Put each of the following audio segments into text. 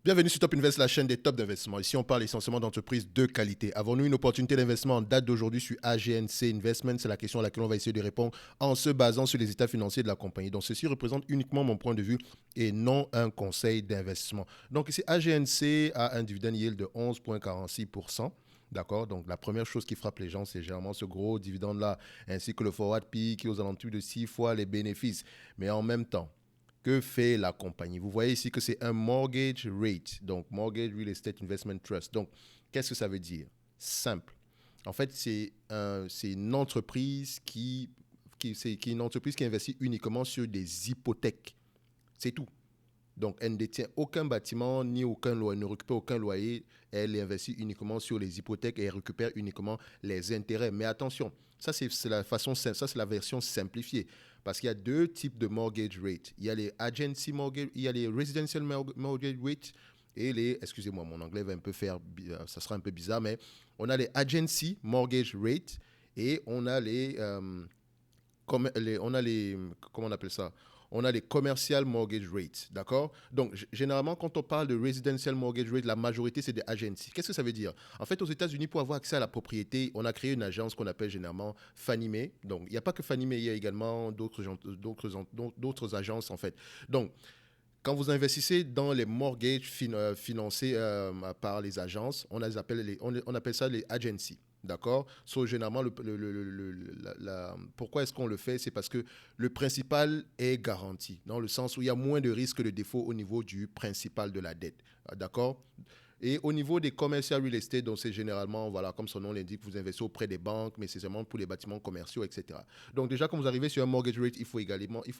Bienvenue sur Top Invest, la chaîne des tops d'investissement. Ici, on parle essentiellement d'entreprises de qualité. Avons-nous une opportunité d'investissement en date d'aujourd'hui sur AGNC Investment? C'est la question à laquelle on va essayer de répondre en se basant sur les états financiers de la compagnie. Donc, ceci représente uniquement mon point de vue et non un conseil d'investissement. Donc, ici, AGNC a un dividend yield de 11,46%. D'accord. Donc, la première chose qui frappe les gens, c'est généralement ce gros dividende-là, ainsi que le forward P qui est aux alentours de 6 fois les bénéfices. Mais en même temps, que fait la compagnie? Vous voyez ici que c'est un mortgage rate, donc Mortgage Real Estate Investment Trust. Donc, qu'est-ce que ça veut dire? Simple. En fait, c'est une entreprise qui une entreprise qui investit uniquement sur des hypothèques. C'est tout. Donc, elle ne détient aucun bâtiment ni aucun loyer, ne récupère aucun loyer. Elle investit uniquement sur les hypothèques et elle récupère uniquement les intérêts. Mais attention, ça c'est la façon, ça c'est la version simplifiée. Parce qu'il y a deux types de mortgage rate. Il y a les agency mortgage, il y a les residential mortgage rate et les, excusez-moi, mon anglais va un peu faire, ça sera un peu bizarre, mais on a les agency mortgage rate et on a comment on appelle ça? On a les commercial mortgage rates, d'accord? Donc, généralement, quand on parle de residential mortgage rate, la majorité, c'est des agencies. Qu'est-ce que ça veut dire? En fait, aux États-Unis, pour avoir accès à la propriété, on a créé une agence qu'on appelle généralement Fannie Mae. Donc, il n'y a pas que Fannie Mae, il y a également d'autres agences, en fait. Donc, quand vous investissez dans les mortgages financés par les agences, on appelle ça les agencies. D'accord. So, généralement, pourquoi est-ce qu'on le fait? C'est parce que le principal est garanti, dans le sens où il y a moins de risques de défaut au niveau du principal de la dette. D'accord. Et au niveau des commercial real estate, donc c'est généralement, voilà, comme son nom l'indique, vous investissez auprès des banques, mais c'est seulement pour les bâtiments commerciaux, etc. Donc déjà, quand vous arrivez sur un mortgage rate, il faut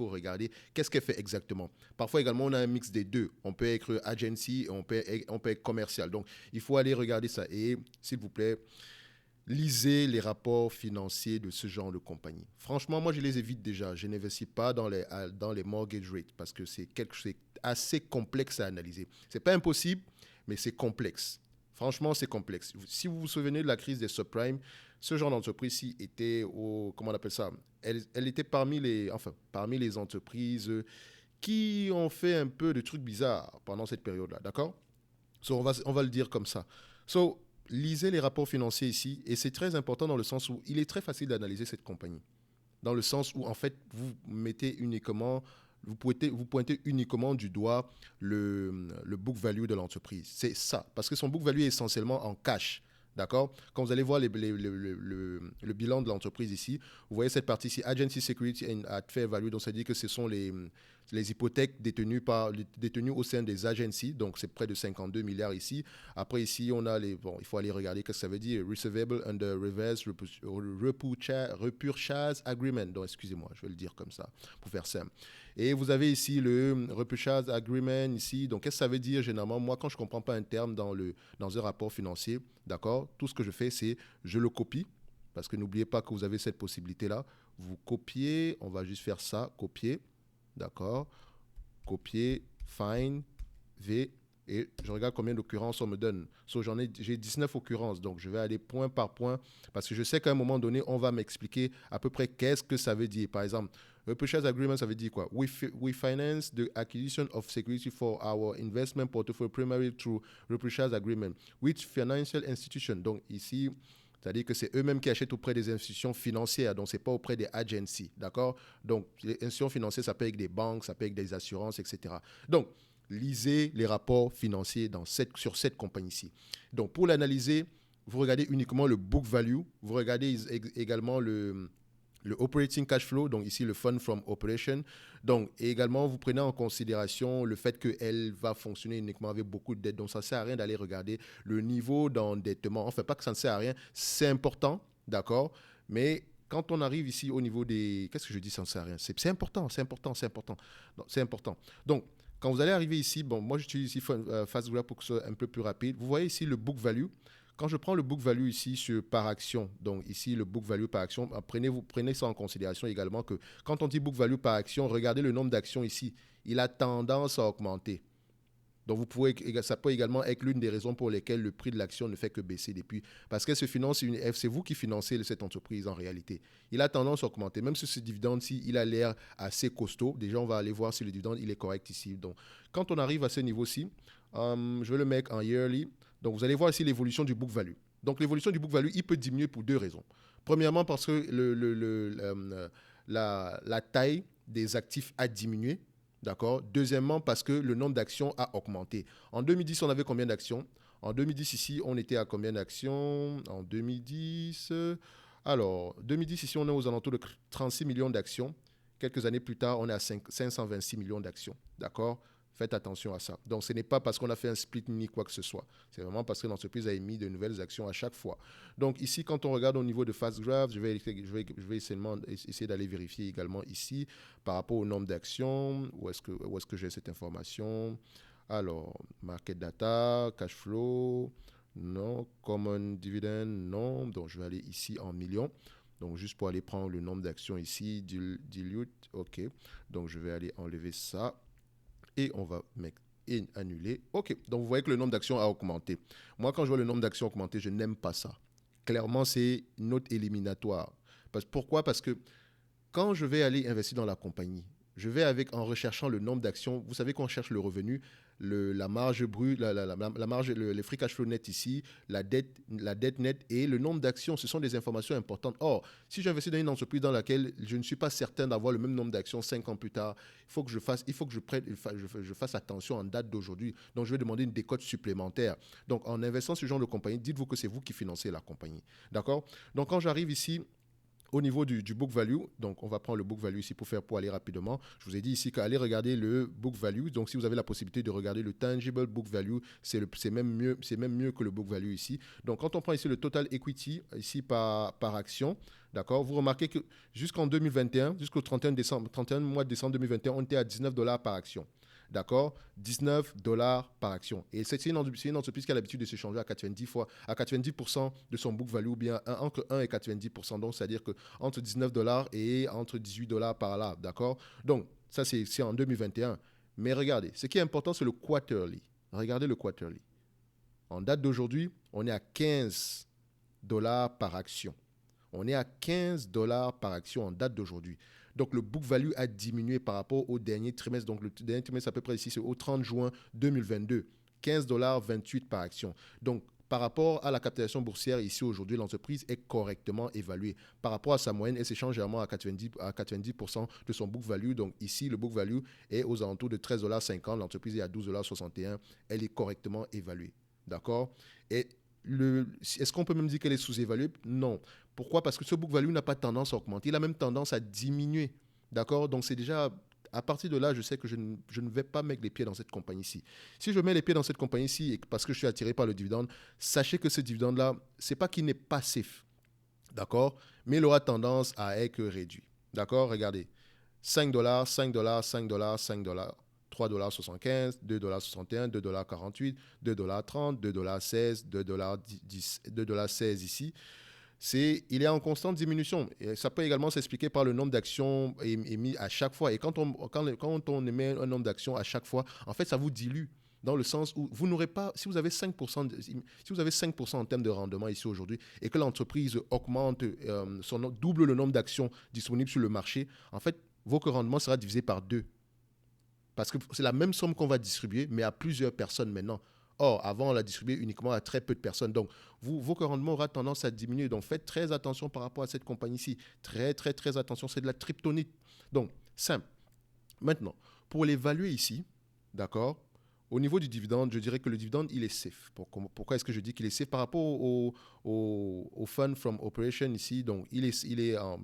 regarder qu'est-ce qu'elle fait exactement. Parfois également, on a un mix des deux. On peut être agency et on peut être commercial. Donc il faut aller regarder ça. Et s'il vous plaît, lisez les rapports financiers de ce genre de compagnie. Franchement, moi, je les évite déjà. Je n'investis pas dans les mortgage rates parce que c'est assez complexe à analyser. C'est pas impossible, mais c'est complexe. Franchement, c'est complexe. Si vous vous souvenez de la crise des subprimes, ce genre d'entreprise-ci était comment on appelle ça? Elle était parmi les entreprises qui ont fait un peu de trucs bizarres pendant cette période-là, d'accord? So, on va le dire comme ça. So, lisez les rapports financiers ici, et c'est très important dans le sens où il est très facile d'analyser cette compagnie. Dans le sens où, en fait, vous pointez uniquement du doigt le book value de l'entreprise. C'est ça. Parce que son book value est essentiellement en cash. D'accord. Quand vous allez voir le bilan de l'entreprise ici, vous voyez cette partie ici, Agency Security and at Fair Value, donc ça dit que ce sont les hypothèques détenues au sein des agencies, donc c'est près de 52 milliards ici. Après ici, on a il faut aller regarder ce que ça veut dire, Receivable under Reverse Repurchase Agreement, donc excusez-moi, je vais le dire comme ça, pour faire simple. Et vous avez ici le Repurchase Agreement ici, donc qu'est-ce que ça veut dire généralement? Moi, quand je ne comprends pas un terme dans un rapport financier, d'accord, tout ce que je fais, c'est je le copie, parce que n'oubliez pas que vous avez cette possibilité-là. Vous copiez, on va juste faire ça, copier, d'accord, copier, find, V, et je regarde combien d'occurrences on me donne. So, j'ai 19 occurrences, donc je vais aller point par point, parce que je sais qu'à un moment donné, on va m'expliquer à peu près qu'est-ce que ça veut dire. Par exemple, Repurchase Agreement, ça veut dire quoi? We finance the acquisition of security for our investment portfolio primarily through Repurchase Agreement with financial institution. Donc ici, c'est-à-dire que c'est eux-mêmes qui achètent auprès des institutions financières, donc ce n'est pas auprès des agencies, d'accord? Donc, les institutions financières, ça peut être des banques, ça peut être des assurances, etc. Donc, lisez les rapports financiers sur cette compagnie-ci. Donc, pour l'analyser, vous regardez uniquement le book value, vous regardez également le operating cash flow, donc ici le fund from operation. Donc, et également, vous prenez en considération le fait qu'elle va fonctionner uniquement avec beaucoup de dettes. Donc, ça ne sert à rien d'aller regarder le niveau d'endettement. Enfin, pas que ça ne sert à rien, c'est important, d'accord? Mais quand on arrive ici au niveau des... Qu'est-ce que je dis, ça ne sert à rien? C'est important, c'est important, c'est important. C'est important. Donc, quand vous allez arriver ici, bon, moi j'utilise ici FastGraph pour que ce soit un peu plus rapide. Vous voyez ici le book value. Quand je prends le book value ici par action, donc ici le book value par action, prenez ça en considération également que quand on dit book value par action, regardez le nombre d'actions ici. Il a tendance à augmenter. Donc, ça peut également être l'une des raisons pour lesquelles le prix de l'action ne fait que baisser depuis. Parce qu'elle se finance, c'est vous qui financez cette entreprise en réalité. Il a tendance à augmenter. Même si ce dividende-ci, il a l'air assez costaud. Déjà, on va aller voir si le dividende, il est correct ici. Donc, quand on arrive à ce niveau-ci, je vais le mettre en yearly. Donc, vous allez voir ici l'évolution du book value. Donc, l'évolution du book value, il peut diminuer pour deux raisons. Premièrement, parce que la taille des actifs a diminué. D'accord. Deuxièmement, parce que le nombre d'actions a augmenté. En 2010, on avait combien d'actions? En 2010, ici, on était à combien d'actions? En 2010, alors, 2010, ici, on est aux alentours de 36 millions d'actions. Quelques années plus tard, on est à 526 millions d'actions. D'accord. Faites attention à ça. Donc, ce n'est pas parce qu'on a fait un split ni quoi que ce soit. C'est vraiment parce que l'entreprise a émis de nouvelles actions à chaque fois. Donc, ici, quand on regarde au niveau de Fast Graph, je vais seulement essayer d'aller vérifier également ici par rapport au nombre d'actions. Où est-ce que j'ai cette information? Alors, market data, cash flow, non. Common dividend, non. Donc, je vais aller ici en millions. Donc, juste pour aller prendre le nombre d'actions ici, dilute, OK. Donc, je vais aller enlever ça. Et on va mettre annuler. OK. Donc, vous voyez que le nombre d'actions a augmenté. Moi, quand je vois le nombre d'actions augmenter, je n'aime pas ça. Clairement, c'est une note éliminatoire. Pourquoi? Parce que quand je vais aller investir dans la compagnie, je vais en recherchant le nombre d'actions. Vous savez qu'on cherche le revenu, la marge brute, la marge, les free cash flow net ici, la dette nette et le nombre d'actions. Ce sont des informations importantes. Or, si j'investis dans une entreprise dans laquelle je ne suis pas certain d'avoir le même nombre d'actions 5 ans plus tard, il faut que je fasse attention en date d'aujourd'hui. Donc, je vais demander une décote supplémentaire. Donc, en investissant ce genre de compagnie, dites-vous que c'est vous qui financez la compagnie. D'accord? Donc, quand j'arrive ici, au niveau du book value, donc on va prendre le book value ici pour aller rapidement. Je vous ai dit ici qu'aller regarder le book value. Donc si vous avez la possibilité de regarder le tangible book value, c'est même mieux que le book value ici. Donc quand on prend ici le total equity ici par action, d'accord, vous remarquez que jusqu'en 2021, jusqu'au 31 mois de décembre 2021, on était à $19 par action. D'accord, $19 par action. Et c'est une entreprise qui a l'habitude de se changer à 90% de son book value, ou bien entre 1 et 90%. Donc, c'est-à-dire que entre $19 et entre $18 par là. D'accord. Donc, ça, c'est en 2021. Mais regardez, ce qui est important, c'est le quarterly. Regardez le quarterly. En date d'aujourd'hui, on est à $15 par action. On est à $15 par action en date d'aujourd'hui. Donc, le book value a diminué par rapport au dernier trimestre. Donc, le dernier trimestre, à peu près ici, c'est au 30 juin 2022. $15,28 par action. Donc, par rapport à la capitalisation boursière, ici, aujourd'hui, l'entreprise est correctement évaluée. Par rapport à sa moyenne, elle s'échange généralement à 90% de son book value. Donc, ici, le book value est aux alentours de $13,50. L'entreprise est à $12,61. Elle est correctement évaluée. D'accord? Et est-ce qu'on peut même dire qu'elle est sous-évaluée? Non. Pourquoi? Parce que ce book value n'a pas tendance à augmenter. Il a même tendance à diminuer. D'accord? Donc, c'est déjà... À partir de là, je sais que je ne vais pas mettre les pieds dans cette compagnie-ci. Si je mets les pieds dans cette compagnie-ci parce que je suis attiré par le dividende, sachez que ce dividende-là, ce n'est pas qu'il n'est pas safe. D'accord? Mais il aura tendance à être réduit. D'accord? Regardez. $5, $5, $5, $5. $3,75, $2,61, $2,48, $2,30, $2,16, $2,16 ici. Il est en constante diminution. Et ça peut également s'expliquer par le nombre d'actions émis à chaque fois. Et quand on émet un nombre d'actions à chaque fois, en fait, ça vous dilue. Dans le sens où vous n'aurez pas, si vous avez 5%, si vous avez 5% en termes de rendement ici aujourd'hui et que l'entreprise augmente, double le nombre d'actions disponibles sur le marché, en fait, votre rendement sera divisé par 2. Parce que c'est la même somme qu'on va distribuer, mais à plusieurs personnes maintenant. Or, avant, on l'a distribué uniquement à très peu de personnes. Donc, votre rendement aura tendance à diminuer. Donc, faites très attention par rapport à cette compagnie-ci. Très, très, très attention. C'est de la kryptonite. Donc, simple. Maintenant, pour l'évaluer ici, d'accord, au niveau du dividende, je dirais que le dividende, il est safe. Pourquoi est-ce que je dis qu'il est safe? Par rapport au fund from operation ici, donc,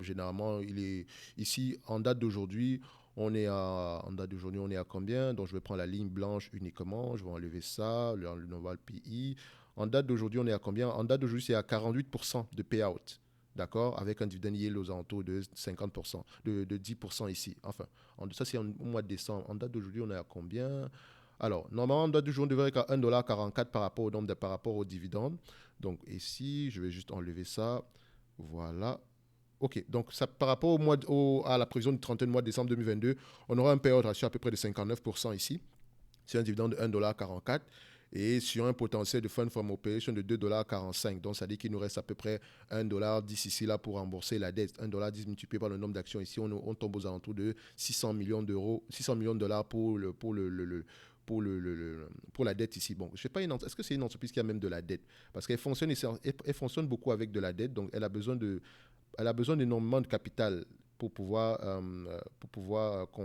généralement, il est ici en date d'aujourd'hui. En date d'aujourd'hui, on est à combien? Donc, je vais prendre la ligne blanche uniquement. Je vais enlever ça, le Noval PI. En date d'aujourd'hui, on est à combien? En date d'aujourd'hui, c'est à 48% de payout. D'accord? Avec un dividend yield aux alentours de 50%, de 10% ici. Enfin, ça, c'est au mois de décembre. En date d'aujourd'hui, on est à combien? Alors, normalement, en date d'aujourd'hui, on devrait être à $1,44 par rapport au dividende. Donc, ici, je vais juste enlever ça. Voilà. OK, donc ça, par rapport à la prévision du 31 mois de décembre 2022, on aura un payout ratio à peu près de 59% ici. C'est un dividende de 1,44 $. Et sur un potentiel de fund from operation de 2,45 $. Donc, ça dit qu'il nous reste à peu près 1,10 $ ici là pour rembourser la dette. 1,10 $ multiplié par le nombre d'actions ici, on tombe aux alentours de 600 millions d'euros, 600 millions de dollars pour la dette ici. Bon, je sais pas, est-ce que c'est une entreprise qui a même de la dette? Parce qu'elle fonctionne, elle fonctionne beaucoup avec de la dette, donc elle a besoin d'énormément de capital pour pouvoir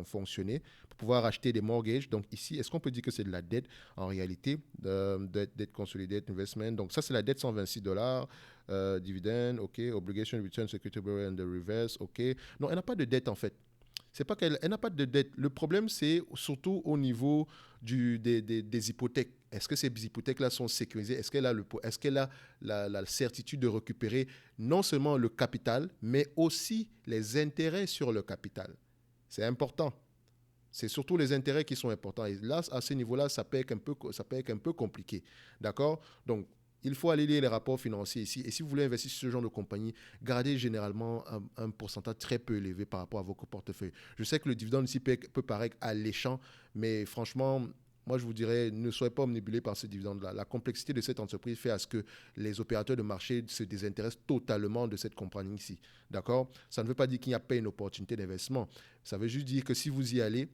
fonctionner, pour pouvoir acheter des mortgages. Donc ici, est-ce qu'on peut dire que c'est de la dette en réalité, dette consolidated investment? Donc ça, c'est la dette, 126 $, dividende, ok, obligation return security and the reverse, ok. Non, elle n'a pas de dette en fait. C'est pas qu'elle n'a pas de dette. Le problème, c'est surtout au niveau des hypothèques. Est-ce que ces hypothèques-là sont sécurisées? Est-ce qu'elle a la certitude de récupérer non seulement le capital, mais aussi les intérêts sur le capital? C'est important. C'est surtout les intérêts qui sont importants. Et là, à ce niveau-là, ça peut être un peu compliqué. D'accord? Donc, il faut aller lire les rapports financiers ici. Et si vous voulez investir sur ce genre de compagnie, gardez généralement un pourcentage très peu élevé par rapport à votre portefeuille. Je sais que le dividende ici peut paraître alléchant, mais franchement, moi, je vous dirais, ne soyez pas omnibulés par ce dividende-là. La complexité de cette entreprise fait à ce que les opérateurs de marché se désintéressent totalement de cette compagnie ici. D'accord? Ça ne veut pas dire qu'il n'y a pas une opportunité d'investissement. Ça veut juste dire que si vous y allez,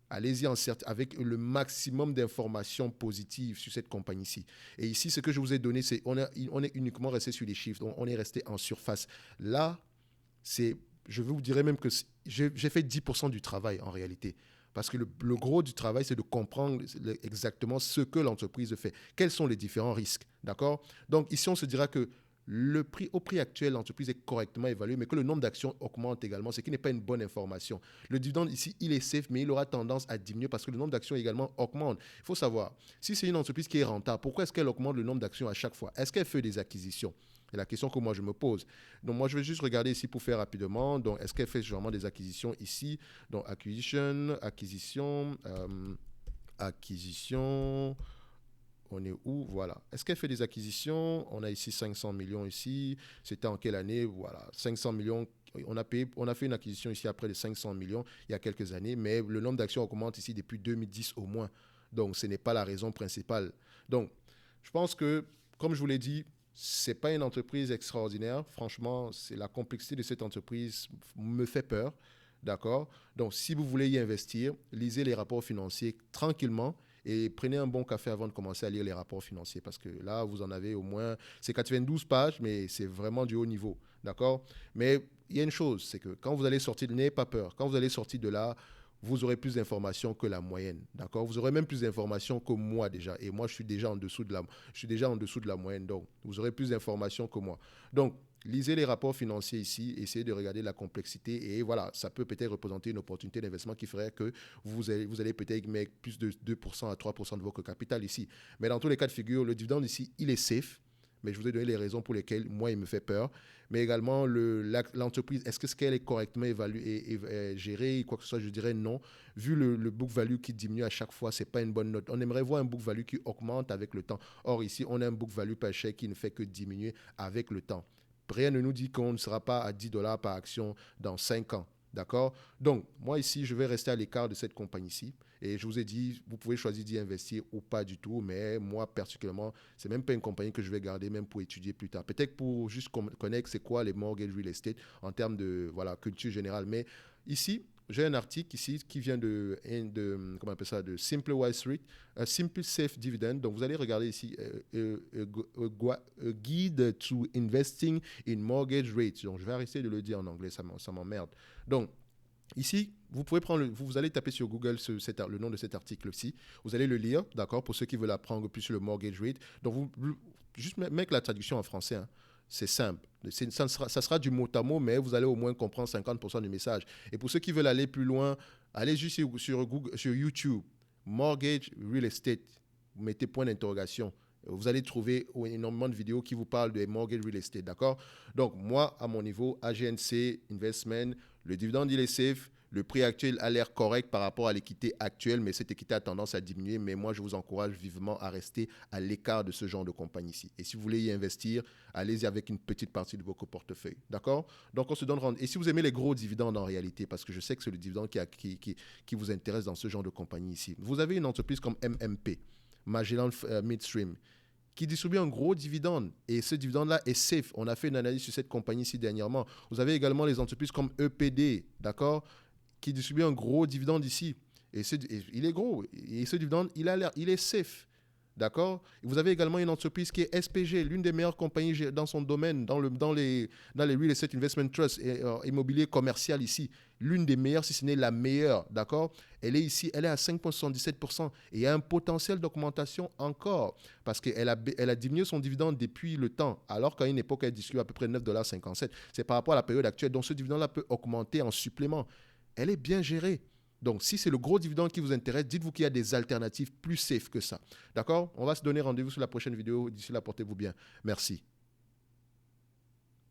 allez-y avec le maximum d'informations positives sur cette compagnie-ci. Et ici, ce que je vous ai donné, c'est on est uniquement resté sur les chiffres. Donc, on est resté en surface. Là, je vous dirais même que j'ai fait 10% du travail en réalité. Parce que le gros du travail, c'est de comprendre exactement ce que l'entreprise fait. Quels sont les différents risques, d'accord? Donc ici, on se dira que au prix actuel, l'entreprise est correctement évaluée, mais que le nombre d'actions augmente également, ce qui n'est pas une bonne information. Le dividende ici, il est safe, mais il aura tendance à diminuer parce que le nombre d'actions également augmente. Il faut savoir, si c'est une entreprise qui est rentable, pourquoi est-ce qu'elle augmente le nombre d'actions à chaque fois? Est-ce qu'elle fait des acquisitions? C'est la question que moi je me pose. Donc moi je vais juste regarder ici pour faire rapidement. Donc est-ce qu'elle fait généralement des acquisitions ici? Donc acquisition. On est où? Voilà. Est-ce qu'elle fait des acquisitions? On a ici 500 millions ici. C'était en quelle année? Voilà. 500 millions. On a fait une acquisition ici après les 500 millions il y a quelques années, mais le nombre d'actions augmente ici depuis 2010 au moins. Donc ce n'est pas la raison principale. Donc je pense que, comme je vous l'ai dit, c'est pas une entreprise extraordinaire. Franchement, c'est la complexité de cette entreprise me fait peur. D'accord? Donc, si vous voulez y investir, lisez les rapports financiers tranquillement et prenez un bon café avant de commencer à lire les rapports financiers parce que là, vous en avez au moins, c'est 92 pages, mais c'est vraiment du haut niveau. D'accord? Mais il y a une chose, c'est que quand vous allez sortir, n'ayez pas peur. Quand vous allez sortir de là, vous aurez plus d'informations que la moyenne, d'accord? Vous aurez même plus d'informations que moi déjà. Et moi, je suis déjà en dessous de la moyenne. Donc, vous aurez plus d'informations que moi. Donc, lisez les rapports financiers ici, essayez de regarder la complexité et voilà, ça peut peut-être représenter une opportunité d'investissement qui ferait que vous allez peut-être mettre plus de 2% à 3% de votre capital ici. Mais dans tous les cas de figure, le dividende ici, il est safe. Mais je vous ai donné les raisons pour lesquelles, moi, il me fait peur. Mais également, l'entreprise, est-ce qu'elle est correctement évaluée et gérée, quoi que ce soit? Je dirais non. Vu le book value qui diminue à chaque fois, ce n'est pas une bonne note. On aimerait voir un book value qui augmente avec le temps. Or, ici, on a un book value per share qui ne fait que diminuer avec le temps. Rien ne nous dit qu'on ne sera pas à 10 $ par action dans 5 ans. D'accord? Donc, moi ici, je vais rester à l'écart de cette compagnie-ci. Et je vous ai dit, vous pouvez choisir d'y investir ou pas du tout. Mais moi, particulièrement, c'est même pas une compagnie que je vais garder même pour étudier plus tard. Peut-être pour juste connaître c'est quoi les mortgage real estate en termes de culture générale. Mais ici, j'ai un article ici qui vient comment on appelle ça, de Simple Wall Street, Simple Safe Dividend. Donc, vous allez regarder ici, a guide to investing in mortgage rates. Donc, je vais arrêter de le dire en anglais, ça m'emmerde. Donc, ici, vous allez taper sur Google le nom de cet article-ci. Vous allez le lire, d'accord, pour ceux qui veulent apprendre plus sur le mortgage rate. Donc, juste mettre la traduction en français, hein. C'est simple. Ça sera du mot à mot, mais vous allez au moins comprendre 50% du message. Et pour ceux qui veulent aller plus loin, allez juste sur YouTube, Mortgage Real Estate. Vous mettez point d'interrogation. Vous allez trouver énormément de vidéos qui vous parlent de mortgage real estate, d'accord? Donc, moi, à mon niveau, AGNC Investment, le dividende, il est safe. Le prix actuel a l'air correct par rapport à l'équité actuelle, mais cette équité a tendance à diminuer. Mais moi, je vous encourage vivement à rester à l'écart de ce genre de compagnie ici. Et si vous voulez y investir, allez-y avec une petite partie de votre portefeuille. D'accord? Donc, on se donne rendez-vous. Et si vous aimez les gros dividendes en réalité, parce que je sais que c'est le dividende qui vous intéresse dans ce genre de compagnie ici, vous avez une entreprise comme MMP, Magellan Midstream, qui distribue un gros dividende. Et ce dividende-là est safe. On a fait une analyse sur cette compagnie ici dernièrement. Vous avez également les entreprises comme EPD, d'accord, qui distribue un gros dividende ici. Et il est gros. Et ce dividende, il est safe. D'accord? Vous avez également une entreprise qui est SPG, l'une des meilleures compagnies dans son domaine, dans les Real Estate Investment Trust et immobilier commercial ici. L'une des meilleures, si ce n'est la meilleure. D'accord? Elle est ici, elle est à 5,77%. Et il y a un potentiel d'augmentation encore parce qu'elle a diminué son dividende depuis le temps, alors qu'à une époque, elle distribue à peu près 9,57 $. C'est par rapport à la période actuelle. Donc, ce dividende-là peut augmenter en supplément. Elle est bien gérée. Donc, si c'est le gros dividende qui vous intéresse, dites-vous qu'il y a des alternatives plus safe que ça. D'accord? On va se donner rendez-vous sur la prochaine vidéo. D'ici là, portez-vous bien. Merci.